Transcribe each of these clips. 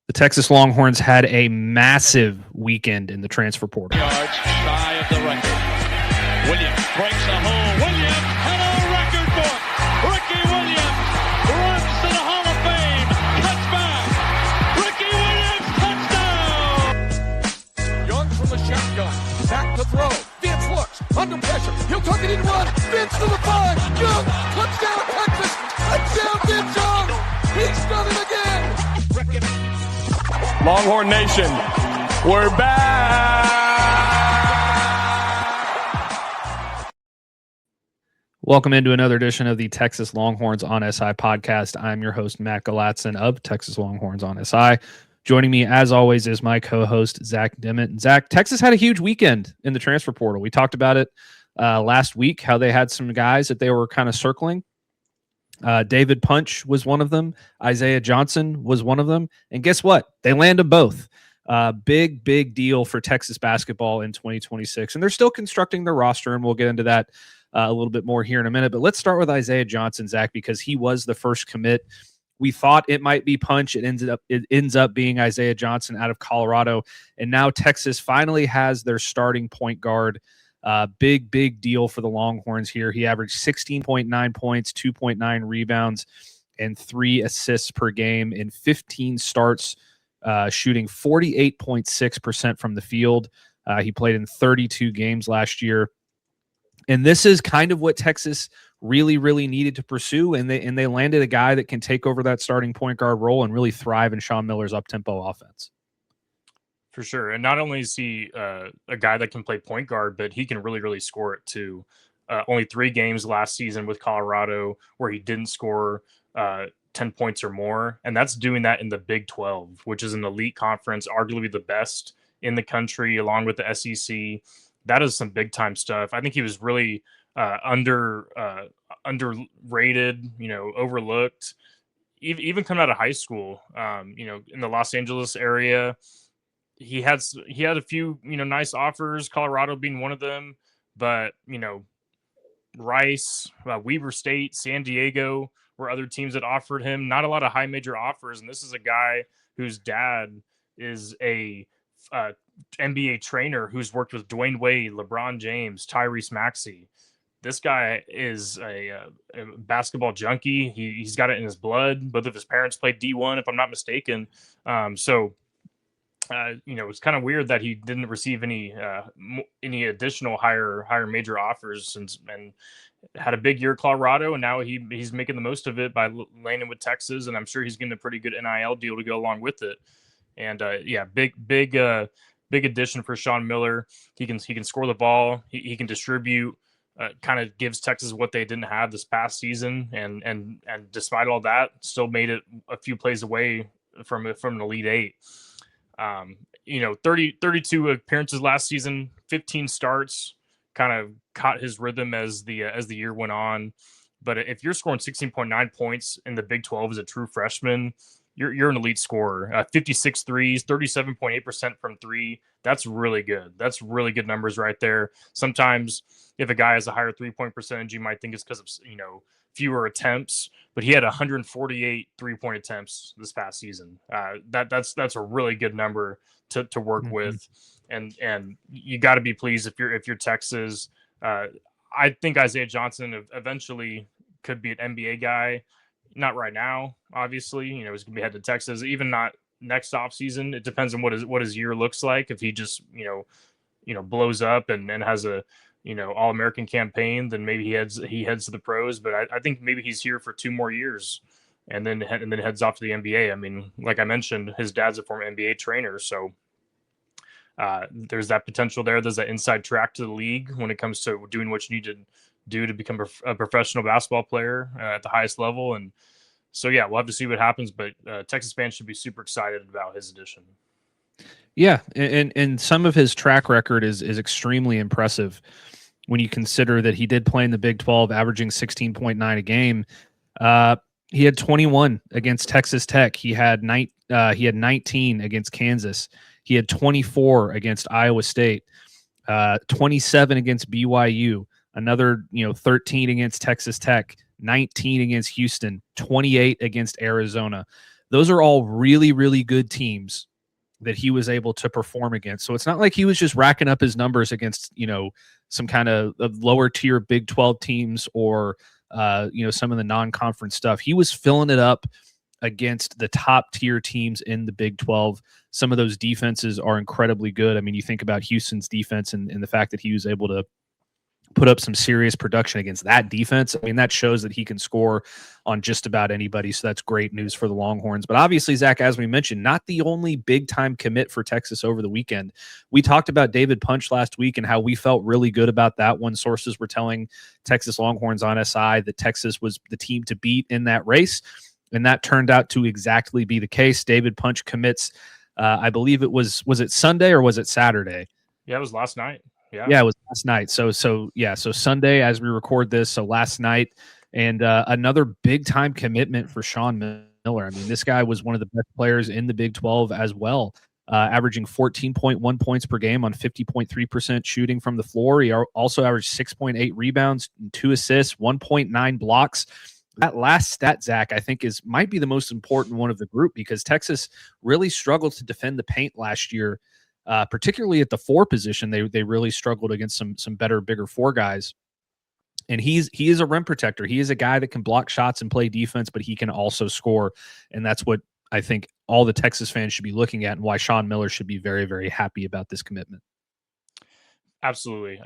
The Texas Longhorns had a massive weekend in the transfer portal. Yards shy of the record. Williams breaks a hole. Williams and a record book. Ricky Williams runs to the Hall of Fame. Touchback. Ricky Williams, touchdown. Young from the shotgun. Back to throw. Vince looks under pressure. He'll tuck it in run. Vince to the 5. Young. Touchdown Texas. Touchdown Vince Young. He's done it again. Longhorn Nation, we're back. Welcome into another edition of the Texas Longhorns on SI podcast. I'm your host, Matt Galatson of Texas Longhorns on SI. Joining me, as always, is my co-host, Zach Dimmitt. Zach, Texas had a huge weekend in the transfer portal. We talked about it last week, how they had some guys that they were kind of circling. David Punch was one of them. Isaiah Johnson was one of them. And guess what? They landed both. Big deal for Texas basketball in 2026. And they're still constructing their roster, and we'll get into that a little bit more here in a minute. But let's start with Isaiah Johnson, Zach, because he was the first commit. We thought it might be Punch. It ends up being Isaiah Johnson out of Colorado. And now Texas finally has their starting point guard. Big deal for the Longhorns here. He averaged 16.9 points, 2.9 rebounds, and 3 assists per game in 15 starts, shooting 48.6% from the field. He played in 32 games last year. And this is kind of what Texas really needed to pursue, and they landed a guy that can take over that starting point guard role and really thrive in Sean Miller's up-tempo offense. For sure. And not only is he a guy that can play point guard, but he can really score it too. Only 3 games last season with Colorado where he didn't score 10 points or more. And that's doing that in the Big 12, which is an elite conference, arguably the best in the country, along with the SEC. That is some big time stuff. I think he was really underrated, overlooked, even coming out of high school, in the Los Angeles area. He had a few, nice offers, Colorado being one of them, but, Rice, Weber State, San Diego were other teams that offered him. Not a lot of high major offers. And this is a guy whose dad is a NBA trainer who's worked with Dwayne Wade, LeBron James, Tyrese Maxey. This guy is a basketball junkie. He's got it in his blood. Both of his parents played D1, if I'm not mistaken. It's kind of weird that he didn't receive any additional higher major offers and had a big year at Colorado, and now he's making the most of it by landing with Texas, and I'm sure he's getting a pretty good NIL deal to go along with it. And big addition for Sean Miller. He can score the ball. He can distribute. Kind of gives Texas what they didn't have this past season, and despite all that, still made it a few plays away from an Elite Eight. 32 appearances last season, 15 starts, kind of caught his rhythm as the year went on. But if you're scoring 16.9 points in the Big 12 as a true freshman, you're an elite scorer. 56 threes, 37.8% from 3. That's really good. That's really good numbers right there. Sometimes if a guy has a higher 3-point percentage, you might think it's because of, fewer attempts, but he had 148 3-point attempts this past season. That's a really good number to work with. And you got to be pleased if you're Texas. I think Isaiah Johnson eventually could be an NBA guy. Not right now, obviously. He's going to be headed to Texas. Even not next offseason. It depends on what his year looks like. If he just blows up and has a All-American campaign, then maybe he heads to the pros. But I think maybe he's here for 2 more years, and then heads off to the NBA. I mean, like I mentioned, his dad's a former NBA trainer, so there's that potential there. There's that inside track to the league when it comes to doing what you need to do to become a professional basketball player at the highest level. And so, yeah, we'll have to see what happens, but Texas fans should be super excited about his addition. Yeah, and some of his track record is extremely impressive when you consider that he did play in the Big 12, averaging 16.9 a game. He had 21 against Texas Tech. He had 19 against Kansas. He had 24 against Iowa State, 27 against BYU, another 13 against Texas Tech, 19 against Houston, 28 against Arizona. those are all really, really good teams that he was able to perform against. So it's not like he was just racking up his numbers against, some kind of lower tier Big 12 teams or, some of the non-conference stuff. He was filling it up against the top tier teams in the Big 12. Some of those defenses are incredibly good. I mean, you think about Houston's defense and the fact that he was able to put up some serious production against that defense. I mean, that shows that he can score on just about anybody. So that's great news for the Longhorns. But obviously, Zach, as we mentioned, not the only big time commit for Texas over the weekend. We talked about David Punch last week and how we felt really good about that one. Sources were telling Texas Longhorns on SI that Texas was the team to beat in that race. And that turned out to exactly be the case. David Punch commits, I believe it was it Sunday or was it Saturday? Yeah, it was last night. Yeah, it was last night. So Sunday as we record this, so last night, and another big time commitment for Sean Miller. I mean, this guy was one of the best players in the Big 12 as well, averaging 14.1 points per game on 50.3% shooting from the floor. He also averaged 6.8 rebounds, 2 assists, 1.9 blocks. That last stat, Zach, I think might be the most important one of the group because Texas really struggled to defend the paint last year. Particularly at the 4 position, they really struggled against some better, bigger 4 guys. And he is a rim protector. He is a guy that can block shots and play defense, but he can also score. And that's what I think all the Texas fans should be looking at and why Sean Miller should be very, very happy about this commitment. Absolutely.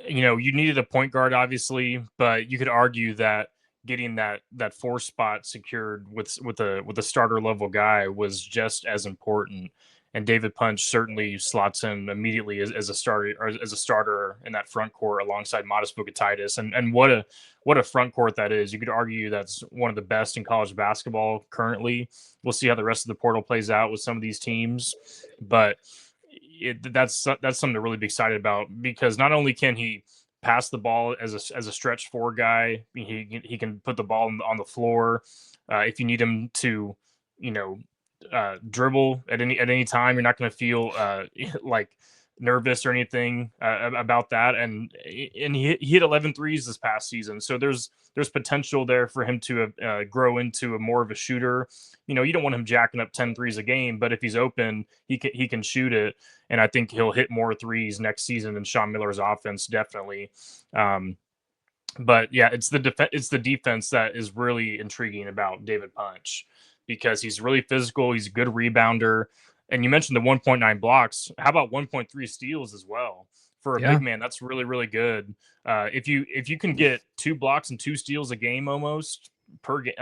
You needed a point guard, obviously, but you could argue that getting that 4 spot secured with a starter level guy was just as important. And David Punch certainly slots in immediately as a starter in that front court alongside Modest Vokatis. And what a front court that is. You could argue that's one of the best in college basketball currently. We'll see how the rest of the portal plays out with some of these teams, but that's something to really be excited about because not only can he pass the ball as a stretch 4 guy, he can put the ball on the floor if you need him to, dribble at any time. You're not going to feel like nervous or anything about that. And he hit 11 threes this past season, so there's potential there for him to grow into a more of a shooter. You don't want him jacking up 10 threes a game, but if he's open, he can shoot it. And I think he'll hit more threes next season than Sean Miller's offense, definitely. But yeah, it's the defense that is really intriguing about David Punch. Because he's really physical, he's a good rebounder, and you mentioned the 1.9 blocks. How about 1.3 steals as well for a big man? That's really, really good. If you can get 2 blocks and 2 steals a game almost per game,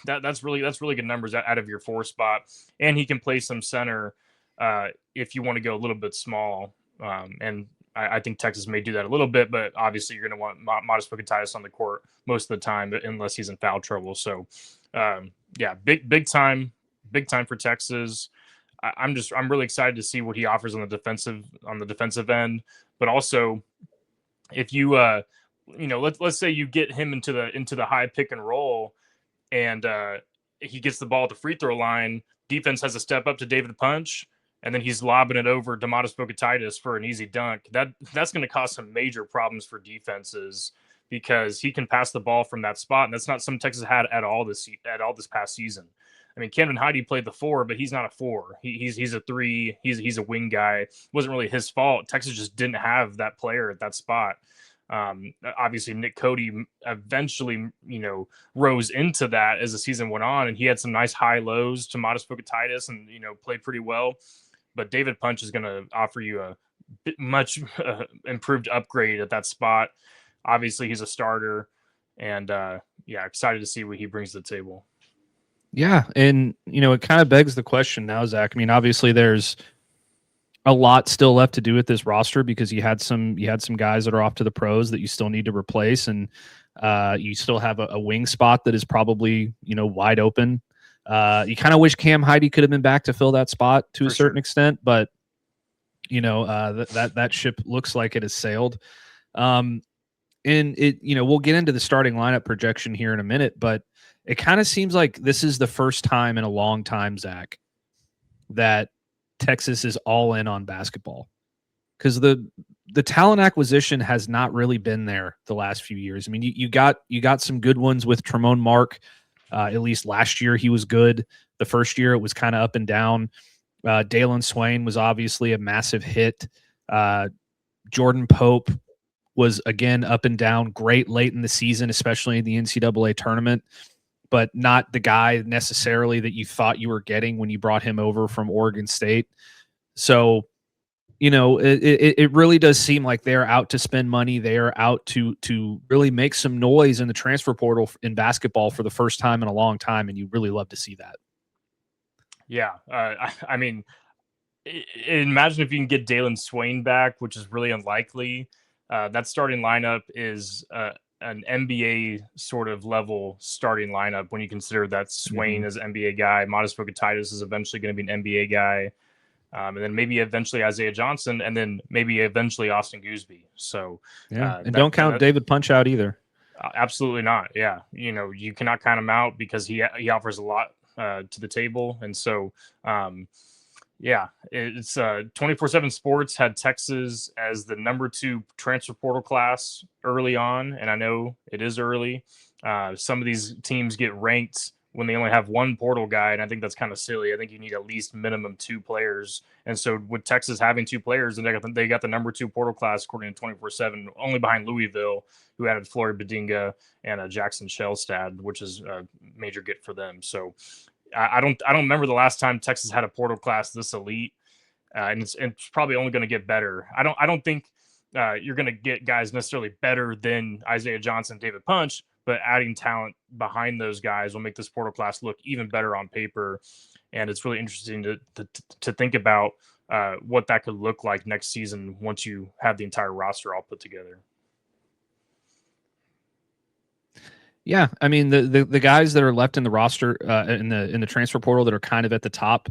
that's really good numbers out of your 4 spot. And he can play some center if you want to go a little bit small. And I think Texas may do that a little bit, but obviously you're going to want Modest Vokatis on the court most of the time, unless he's in foul trouble. So, big time for Texas. I'm really excited to see what he offers on the defensive end. But also, if you let's say you get him into the high pick and roll, and he gets the ball at the free throw line, defense has to step up to David Punch. And then he's lobbing it over to Modest Vokatis for an easy dunk. That's going to cause some major problems for defenses because he can pass the ball from that spot, and that's not something Texas had at all this past season. I mean, Camden Heide played the 4, but he's not a 4. He's a 3. He's a wing guy. It wasn't really his fault. Texas just didn't have that player at that spot. Obviously, Nick Cody eventually, rose into that as the season went on, and he had some nice high lows to Modest Vokatis and played pretty well. But David Punch is going to offer you a much improved upgrade at that spot. Obviously, he's a starter, and excited to see what he brings to the table. Yeah, and it kind of begs the question now, Zach. I mean, obviously, there's a lot still left to do with this roster because you had some guys that are off to the pros that you still need to replace, and you still have a wing spot that is probably wide open. You kind of wish Cam Heide could have been back to fill that spot to a certain extent, but that ship looks like it has sailed. And it, we'll get into the starting lineup projection here in a minute, but it kind of seems like this is the first time in a long time, Zach, that Texas is all in on basketball because the talent acquisition has not really been there the last few years. I mean, you got some good ones with Tremont Mark. At least last year he was good. The first year it was kind of up and down. Dalen Swain was obviously a massive hit. Jordan Pope was again up and down, great late in the season, especially in the NCAA tournament, but not the guy necessarily that you thought you were getting when you brought him over from Oregon State. So, it really does seem like they're out to spend money. They are out to really make some noise in the transfer portal in basketball for the first time in a long time, and you really love to see that. Yeah, I mean, imagine if you can get Dalen Swain back, which is really unlikely. That starting lineup is an NBA sort of level starting lineup when you consider that Swain is an NBA guy, Modest Vokatis is eventually going to be an NBA guy, and then maybe eventually Isaiah Johnson, and then maybe eventually Austin Goosby. So and don't count David Punch out either. Absolutely not. Yeah, you cannot count him out because he offers a lot to the table, and so. Yeah, it's 24/7 Sports had Texas as the number 2 transfer portal class early on, and I know it is early. Some of these teams get ranked when they only have one portal guy, and I think that's kind of silly. I think you need at least minimum 2 players, and so with Texas having 2 players, and they got the number 2 portal class according to 24/7, only behind Louisville, who added Flory Badinga and Jackson Shellstad, which is a major get for them. So. I don't remember the last time Texas had a portal class this elite, and it's probably only going to get better. I don't think you're going to get guys necessarily better than Isaiah Johnson, David Punch, but adding talent behind those guys will make this portal class look even better on paper, and it's really interesting to think about what that could look like next season once you have the entire roster all put together. Yeah, I mean the guys that are left in the roster in the transfer portal that are kind of at the top,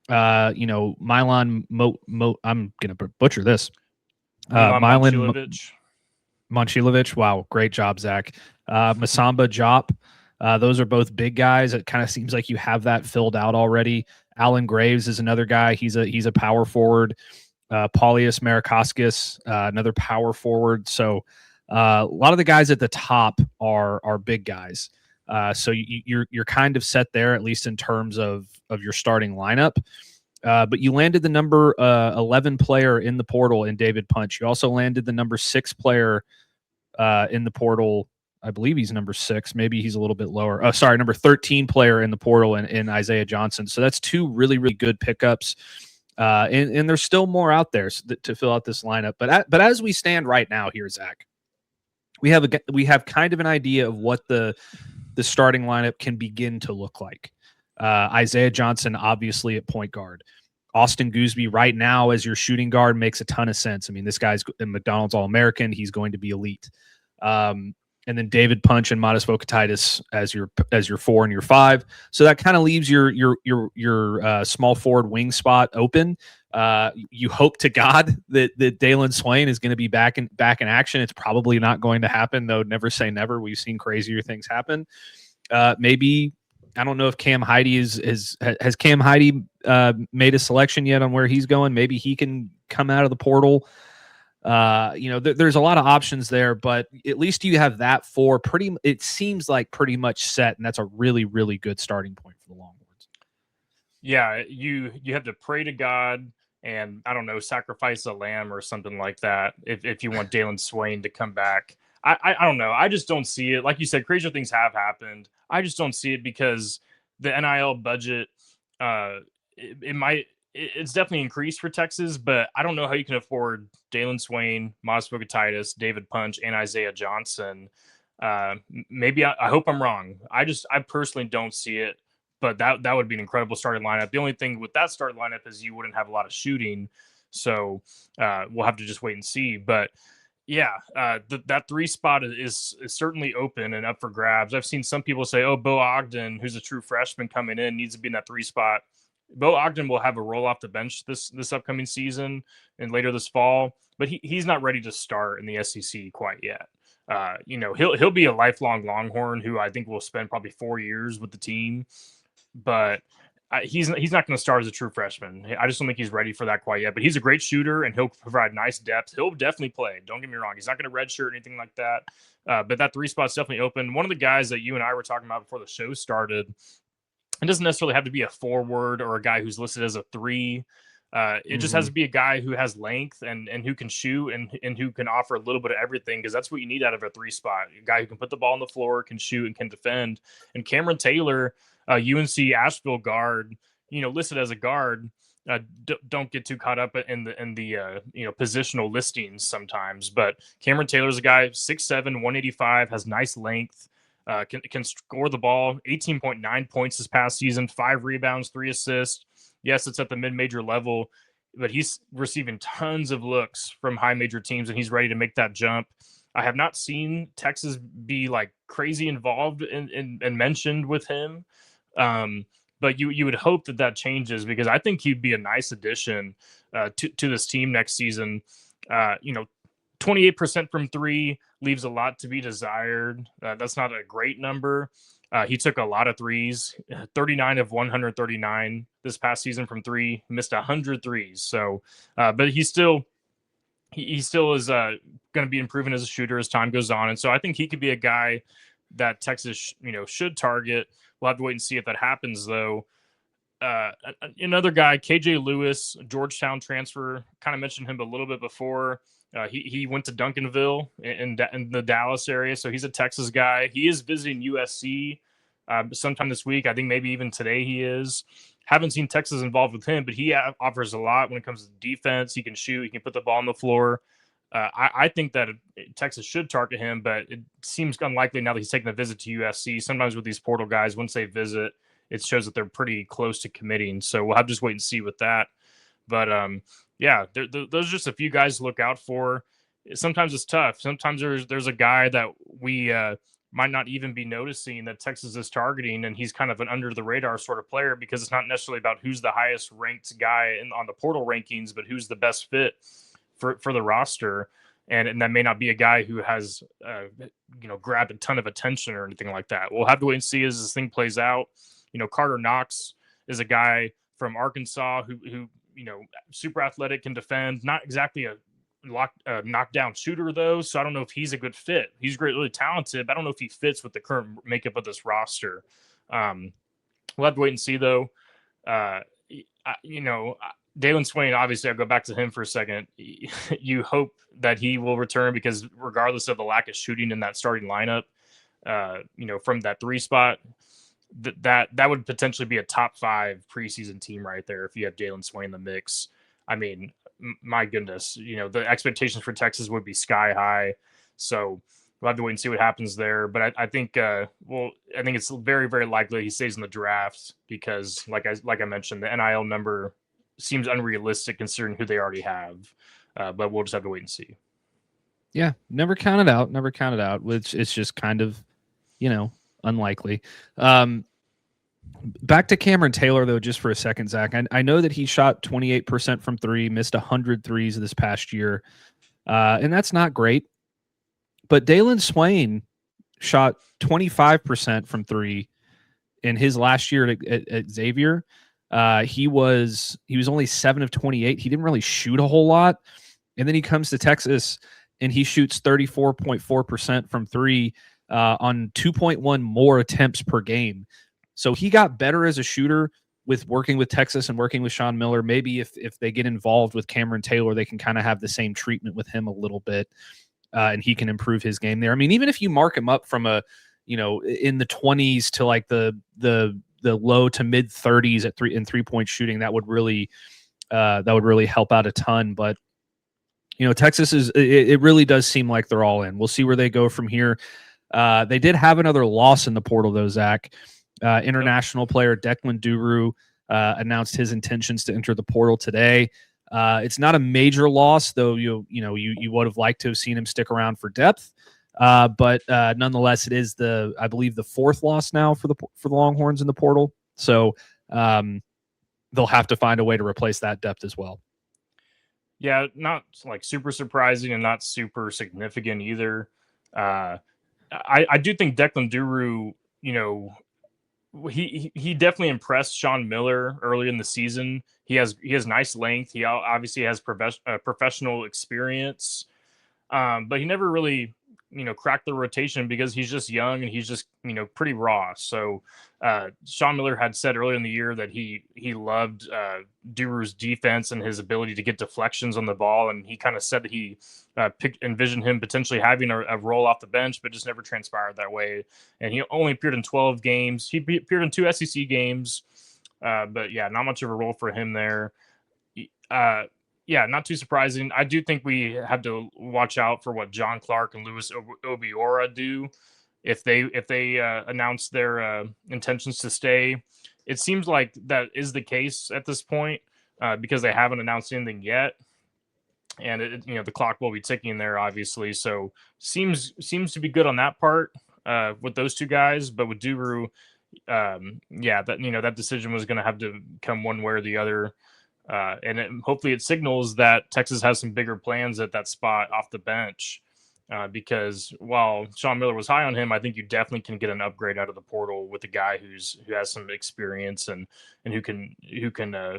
Milan I'm gonna butcher this. Milan Momcilovic. Wow, great job, Zach. Masamba Jop. Those are both big guys. It kind of seems like you have that filled out already. Alan Graves is another guy. He's a power forward. Paulius Marikaskis, another power forward. So. A lot of the guys at the top are big guys, so you're kind of set there, at least in terms of your starting lineup. But you landed the number 11 player in the portal in David Punch. You also landed the number 6 player in the portal. I believe he's number 6. Maybe he's a little bit lower. Oh, sorry, number 13 player in the portal in Isaiah Johnson. So that's 2 really, really good pickups. And there's still more out there to fill out this lineup. But as we stand right now here, Zach, we have kind of an idea of what the starting lineup can begin to look like. Isaiah Johnson, obviously at point guard. Austin Goosby right now as your shooting guard makes a ton of sense. I mean, this guy's a McDonald's All-American. He's going to be elite. And then David Punch and Modest Vokatis as your 4 and your 5. So that kind of leaves your small forward wing spot open. You hope to God that Dalen Swain is going to be back in action. It's probably not going to happen, though. Never say never. We've seen crazier things happen. Maybe I don't know if Cam Heide has Cam Heide made a selection yet on where he's going. Maybe he can come out of the portal. There's a lot of options there, but at least you have that it seems like pretty much set, and that's a really, really good starting point for the Longhorns. Yeah, you have to pray to God and, I don't know, sacrifice a lamb or something like that if you want Dalen Swain to come back. I don't know. I just don't see it. Like you said, crazier things have happened. I just don't see it because the NIL budget, it's definitely increased for Texas, but I don't know how you can afford Dalen Swain, Modest Vokatis, David Punch, and Isaiah Johnson. Maybe I hope I'm wrong. I personally don't see it, but that would be an incredible starting lineup. The only thing with that starting lineup is you wouldn't have a lot of shooting, so we'll have to just wait and see. But yeah, that 3 spot is certainly open and up for grabs. I've seen some people say, "Oh, Bo Ogden, who's a true freshman coming in, needs to be in that 3 spot." Bo Ogden will have a role off the bench this upcoming season and later this fall, but he's not ready to start in the SEC quite yet. He'll be a lifelong Longhorn who I think will spend probably 4 years with the team, but he's not going to start as a true freshman. I just don't think he's ready for that quite yet. But he's a great shooter, and he'll provide nice depth. He'll definitely play. Don't get me wrong. He's not going to redshirt or anything like that. But that 3 spot's definitely open. One of the guys that you and I were talking about before the show started, it doesn't necessarily have to be a forward or a guy who's listed as a 3. It just has to be a guy who has length and who can shoot and who can offer a little bit of everything, because that's what you need out of a 3 spot. A guy who can put the ball on the floor, can shoot, and can defend. And Cameron Taylor, UNC Asheville guard, listed as a guard. Don't get too caught up in the positional listings sometimes. But Cameron Taylor's a guy, 6'7", 185, has nice length. Can score the ball, 18.9 points this past season, 5 rebounds, 3 assists. Yes, it's at the mid-major level, but he's receiving tons of looks from high major teams, and he's ready to make that jump. I have not seen Texas be like crazy involved and mentioned with him, but you would hope that changes, because I think he'd be a nice addition to this team next season. 28% from 3 leaves a lot to be desired. That's not a great number. He took a lot of threes, 39 of 139 this past season from 3, missed 100 threes. So, but he still is going to be improving as a shooter as time goes on. And so I think he could be a guy that Texas, should target. We'll have to wait and see if that happens, though. Another guy, KJ Lewis, Georgetown transfer, kind of mentioned him a little bit before. He went to Duncanville in the Dallas area, so he's a Texas guy. He is visiting USC sometime this week. I think maybe even today he is. Haven't seen Texas involved with him, but he offers a lot when it comes to defense. He can shoot. He can put the ball on the floor. I think that Texas should target him, but it seems unlikely now that he's taking a visit to USC. Sometimes with these portal guys, once they visit, it shows that they're pretty close to committing. So we'll have to just wait and see with that. But those are just a few guys to look out for. Sometimes it's tough. Sometimes there's a guy that we might not even be noticing that Texas is targeting, and he's kind of an under the radar sort of player, because it's not necessarily about who's the highest ranked guy on the portal rankings, but who's the best fit for the roster. And that may not be a guy who has grabbed a ton of attention or anything like that. We'll have to wait and see as this thing plays out. Carter Knox is a guy from Arkansas who super athletic, can defend, not exactly a knockdown shooter though. So I don't know if he's a good fit. He's really talented, but I don't know if he fits with the current makeup of this roster. We'll have to wait and see though. Declan Swain, obviously I'll go back to him for a second. You hope that he will return, because regardless of the lack of shooting in that starting lineup, from that 3 spot, that would potentially be a top 5 preseason team right there if you have Declan Swain in the mix. I mean, my goodness, the expectations for Texas would be sky high. So we'll have to wait and see what happens there. But I think I think it's very, very likely he stays in the draft, because like I mentioned, the NIL number seems unrealistic considering who they already have. But we'll just have to wait and see. Yeah, never count it out, which is just kind of, unlikely. Back to Cameron Taylor, though, just for a second, Zach. I know that he shot 28% from 3, missed 100 threes this past year, and that's not great. But Declan Swain shot 25% from 3 in his last year at Xavier. He was only 7 of 28. He didn't really shoot a whole lot. And then he comes to Texas, and he shoots 34.4% from 3 on 2.1 more attempts per game. So he got better as a shooter with working with Texas and working with Sean Miller. Maybe if they get involved with Cameron Taylor, they can kind of have the same treatment with him a little bit, and he can improve his game there. I mean, even if you mark him up from in the 20s to like the low to mid 30s at 3-point shooting, that would really help out a ton. But Texas it really does seem like they're all in. We'll see where they go from here. They did have another loss in the portal though, Zach. International player Declan Duru announced his intentions to enter the portal today. It's not a major loss, though. You would have liked to have seen him stick around for depth, but nonetheless, it is I believe the 4th loss now for the Longhorns in the portal. So they'll have to find a way to replace that depth as well. Yeah, not like super surprising and not super significant either. I do think Declan Duru, he definitely impressed Sean Miller early in the season. He has nice length. He obviously has professional experience, but he never really cracked the rotation because he's just young and he's just pretty raw. So Sean Miller had said earlier in the year that he loved Duru's defense and his ability to get deflections on the ball, and he kind of said that he envisioned him potentially having a role off the bench, but just never transpired that way. And he only appeared in 12 games. He appeared in 2 SEC games, but yeah, not much of a role for him there. Yeah, not too surprising. I do think we have to watch out for what John Clark and Louis Obiora do if they announce their intentions to stay. It seems like that is the case at this point because they haven't announced anything yet, and the clock will be ticking there, obviously. So seems to be good on that part with those two guys, but with Duru, that decision was going to have to come one way or the other. And hopefully it signals that Texas has some bigger plans at that spot off the bench, because while Sean Miller was high on him, I think you definitely can get an upgrade out of the portal with a guy who has some experience and who can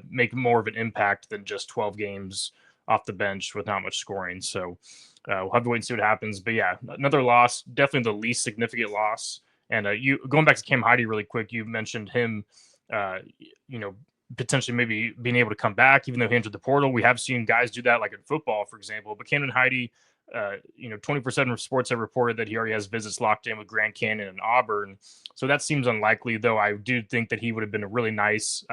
make more of an impact than just 12 games off the bench with not much scoring. So we'll have to wait and see what happens. But yeah, another loss, definitely the least significant loss. And you going back to Cam Heide really quick, you mentioned him, potentially maybe being able to come back, even though he entered the portal. We have seen guys do that, like in football, for example. But Camden Heide, 20% of sports have reported that he already has visits locked in with Grand Canyon and Auburn. So that seems unlikely, though I do think that he would have been a really nice,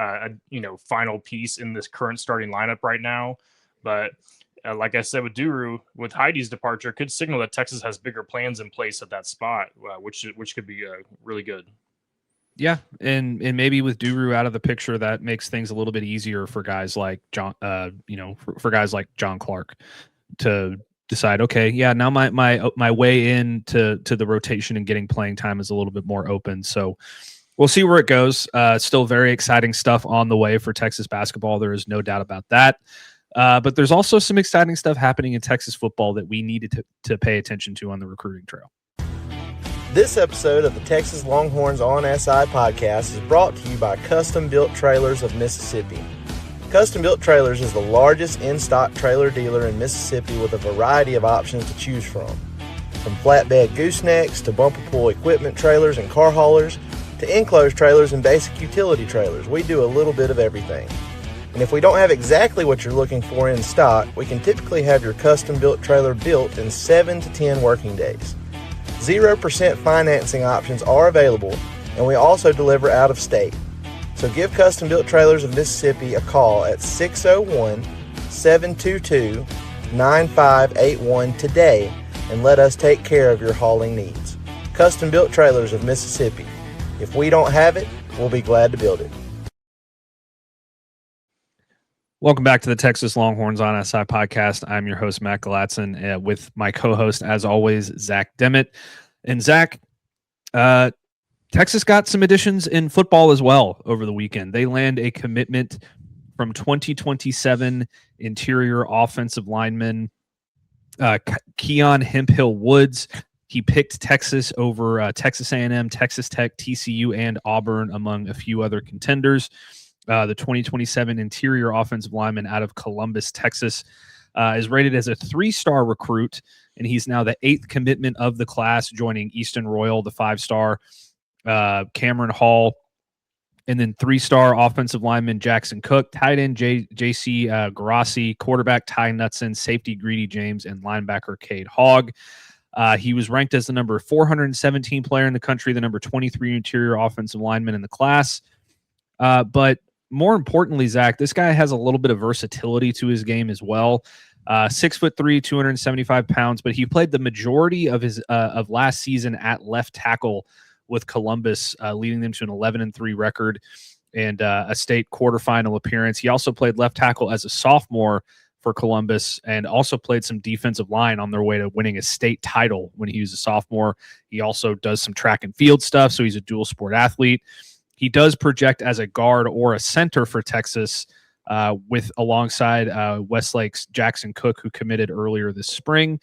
final piece in this current starting lineup right now. But like I said, with Duru, with Heidi's departure, could signal that Texas has bigger plans in place at that spot, which could be really good. Yeah, and maybe with Duru out of the picture, that makes things a little bit easier for guys like John, for guys like John Clark to decide, okay, yeah, now my way into the rotation and getting playing time is a little bit more open. So we'll see where it goes. Still very exciting stuff on the way for Texas basketball. There is no doubt about that. But there's also some exciting stuff happening in Texas football that we needed to pay attention to on the recruiting trail. This episode of the Texas Longhorns on SI podcast is brought to you by Custom Built Trailers of Mississippi. Custom Built Trailers is the largest in-stock trailer dealer in Mississippi with a variety of options to choose from flatbed goosenecks to bumper pull equipment trailers and car haulers to enclosed trailers and basic utility trailers. We do a little bit of everything. And if we don't have exactly what you're looking for in stock, we can typically have your custom built trailer built in 7 to 10 working days. 0% financing options are available, and we also deliver out of state. So give Custom Built Trailers of Mississippi a call at 601-722-9581 today and let us take care of your hauling needs. Custom Built Trailers of Mississippi. If we don't have it, we'll be glad to build it. Welcome back to the Texas Longhorns on SI podcast. I'm your host, Matt Galatson, with my co-host, as always, Zach Demmett. And Zach, Texas got some additions in football as well over the weekend. They land a commitment from 2027 interior offensive lineman Keon Hemphill Woods. He picked Texas over Texas A&M, Texas Tech, TCU, and Auburn, among a few other contenders. The 2027 interior offensive lineman out of Columbus, Texas, is rated as a 3-star recruit, and he's now the 8th commitment of the class, joining Easton Royal, the 5-star, Cameron Hall, and then 3-star offensive lineman Jackson Cook, tight end J.C. Garassi, quarterback Ty Knutson, safety Greedy James, and linebacker Cade Hogg. He was ranked as the number 417 player in the country, the number 23 interior offensive lineman in the class. But more importantly, Zach, this guy has a little bit of versatility to his game as well. 6'3", 275 pounds, but he played the majority of his of last season at left tackle with Columbus, leading them to an 11-3 record and a state quarterfinal appearance. He also played left tackle as a sophomore for Columbus and also played some defensive line on their way to winning a state title when he was a sophomore. He also does some track and field stuff, so he's a dual sport athlete. He does project as a guard or a center for Texas, with alongside Westlake's Jackson Cook, who committed earlier this spring.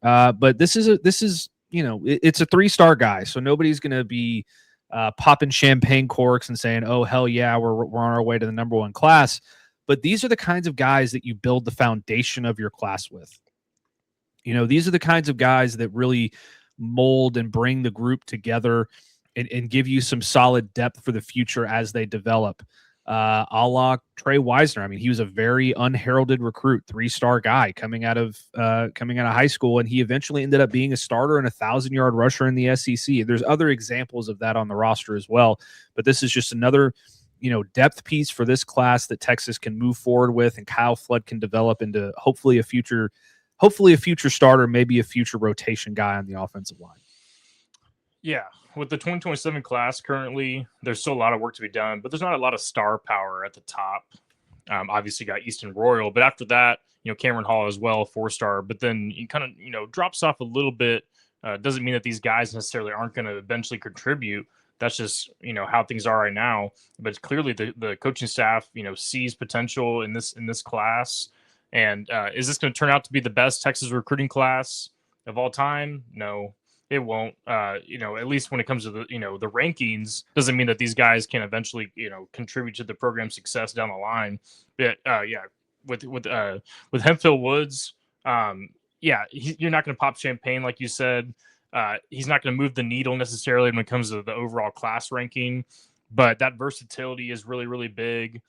But it's a 3-star guy, so nobody's going to be popping champagne corks and saying, oh, hell yeah, we're on our way to the number one class. But these are the kinds of guys that you build the foundation of your class with. These are the kinds of guys that really mold and bring the group together and give you some solid depth for the future as they develop. A la Trey Wisner. I mean, he was a very unheralded recruit, 3-star guy coming out of high school, and he eventually ended up being a starter and 1,000-yard rusher in the SEC. There's other examples of that on the roster as well, but this is just another depth piece for this class that Texas can move forward with, and Kyle Flood can develop into hopefully a future starter, maybe a future rotation guy on the offensive line. Yeah, with the 2027 class currently, there's still a lot of work to be done, but there's not a lot of star power at the top. Obviously, got Easton Royal, but after that, Cameron Hall as well, 4-star. But then you kind of drops off a little bit. Doesn't mean that these guys necessarily aren't going to eventually contribute. That's just how things are right now. But clearly, the coaching staff sees potential in this class. And is this going to turn out to be the best Texas recruiting class of all time? No. It won't, at least when it comes to the rankings, doesn't mean that these guys can eventually, contribute to the program's success down the line. But with Hemphill Woods, you're not going to pop champagne like you said. He's not going to move the needle necessarily when it comes to the overall class ranking, but that versatility is really, really big.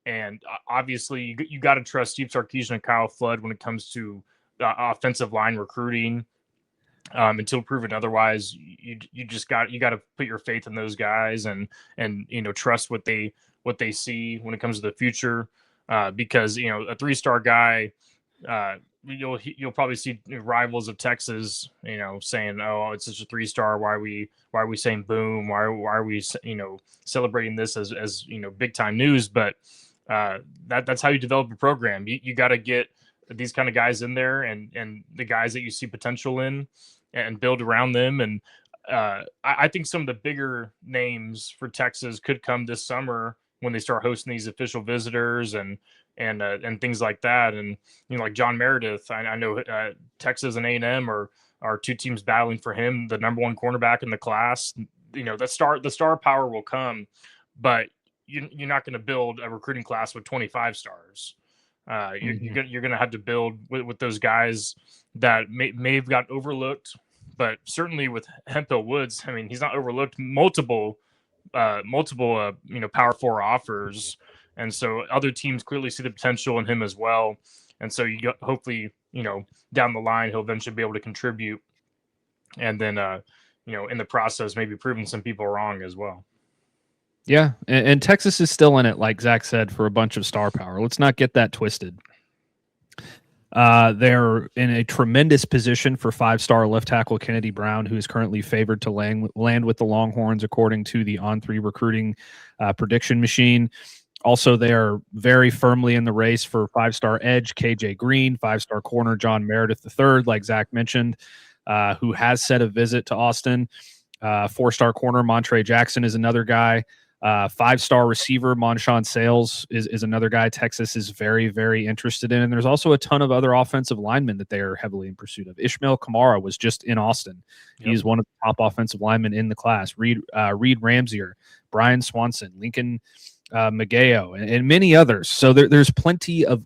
And obviously, you got to trust Steve Sarkisian and Kyle Flood when it comes to offensive line recruiting. Until proven otherwise, you got to put your faith in those guys and trust what they see when it comes to the future. Because a 3-star guy, you'll probably see rivals of Texas, saying, "Oh, it's just a 3-star. Why are we saying boom? Why are we celebrating this as big time news?" But that's how you develop a program. You got to get these kind of guys in there and the guys that you see potential in and build around them. And I think some of the bigger names for Texas could come this summer when they start hosting these official visitors and things like that. And, like John Meredith, I know Texas and A&M are two teams battling for him, the number one cornerback in the class. The star power will come, but you're not going to build a recruiting class with 25 stars. You're going to have to build with those guys that may have got overlooked, but certainly with Hemphill Woods, I mean, he's not overlooked. Multiple Power 4 offers, and so other teams clearly see the potential in him as well. And so hopefully down the line he'll eventually be able to contribute, and then in the process maybe proving some people wrong as well. Yeah, and Texas is still in it, like Zach said, for a bunch of star power. Let's not get that twisted. They're in a tremendous position for 5-star left tackle Kennedy Brown, who is currently favored to land with the Longhorns, according to the On3 recruiting prediction machine. Also, they are very firmly in the race for 5-star edge KJ Green, 5-star corner John Meredith III, like Zach mentioned, who has set a visit to Austin. 4-star corner Montre Jackson is another guy. 5-star receiver Monshawn Sales is another guy Texas is very, very interested in. And there's also a ton of other offensive linemen that they are heavily in pursuit of. Ishmael Kamara was just in Austin. Yep. He's one of the top offensive linemen in the class. Reed Ramsier, Brian Swanson, Lincoln Mageo, and many others. So there's plenty of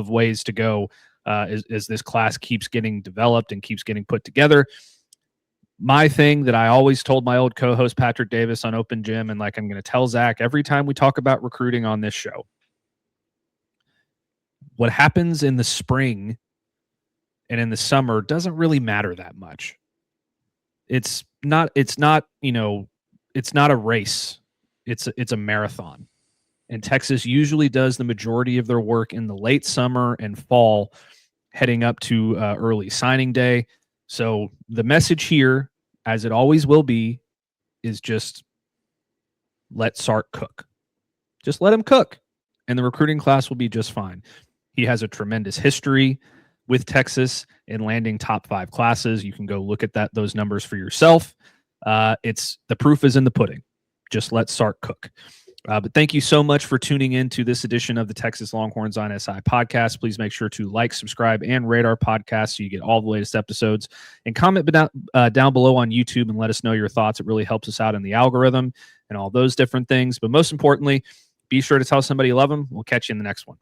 ways to go as this class keeps getting developed and keeps getting put together. My thing that I always told my old co-host Patrick Davis on Open Gym, and like I'm going to tell Zach every time we talk about recruiting on this show, what happens in the spring and in the summer doesn't really matter that much. It's not a race. It's a marathon. And Texas usually does the majority of their work in the late summer and fall, heading up to early signing day. So the message here, as it always will be, is just let Sark cook. Just let him cook, and the recruiting class will be just fine. He has a tremendous history with Texas in landing top 5 classes. You can go look at those numbers for yourself. The proof is in the pudding. Just let Sark cook. But thank you so much for tuning in to this edition of the Texas Longhorns on SI podcast. Please make sure to like, subscribe, and rate our podcast so you get all the latest episodes. And comment down below on YouTube and let us know your thoughts. It really helps us out in the algorithm and all those different things. But most importantly, be sure to tell somebody you love them. We'll catch you in the next one.